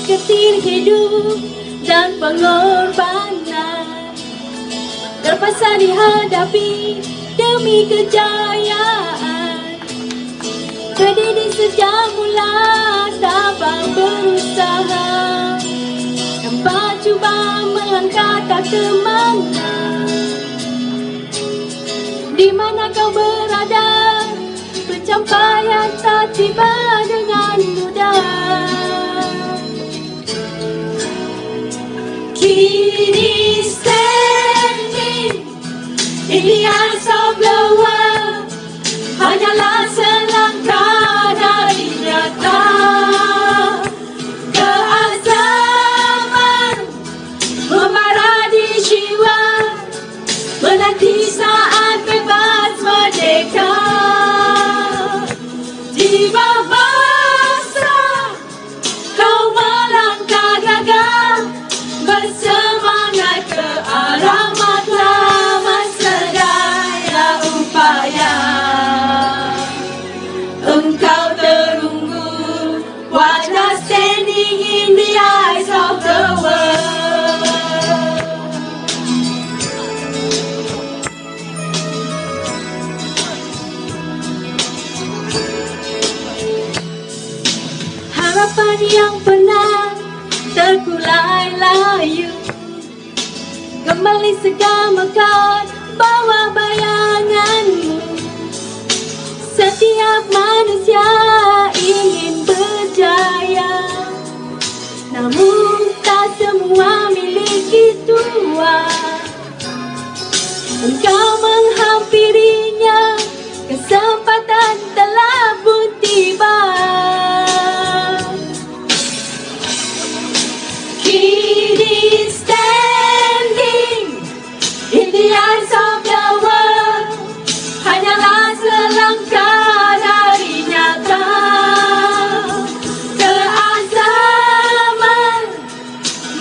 getir hidup dan pengorbanan terpaksa dihadapi demi kejayaan. Berdiri sejak mula tabah berusaha, tanpa cuba melangkah tak ke mana. Di mana kau berada, pencapaian tak tiba dengan mudah. Kini standing in the eyes of the world, hanyalah selangkah dari nyata. Keazaman membara di jiwa, menanti saat bebas merdeka. Tiba masa kau melangkah gagah, bersemangat ke arah matlamat sedaya upaya. Engkau terunggu, wajah standing in the eyes of the world. Harapan yang pernah terkulai layu, kembali segama kau bawa bayanganmu. Setiap manusia ingin berjaya, namun tak semua miliki tuah. Engkau menghampirinya, kesempatan telah pun tiba. Kini standing in the eyes of the world, hanyalah selangkah dari nyata. Keazaman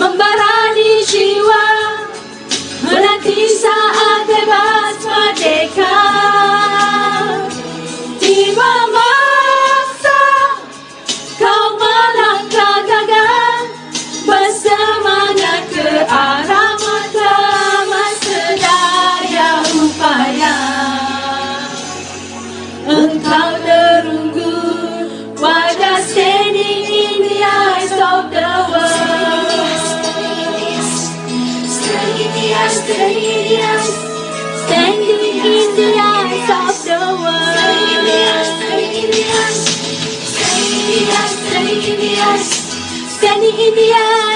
membara di jiwa, menanti saat bebas merdeka. Tiba masa kau melangkah gagah, bersemangat ke arah matlamat sedaya upaya. Engkau terunggu, wajah standing in the eyes of the world. Standing in the eyes, standing in the eyes, standing in the eyes of the world. Standing in the eyes, standing in the eyes, standing in the eyes, standing in the eyes.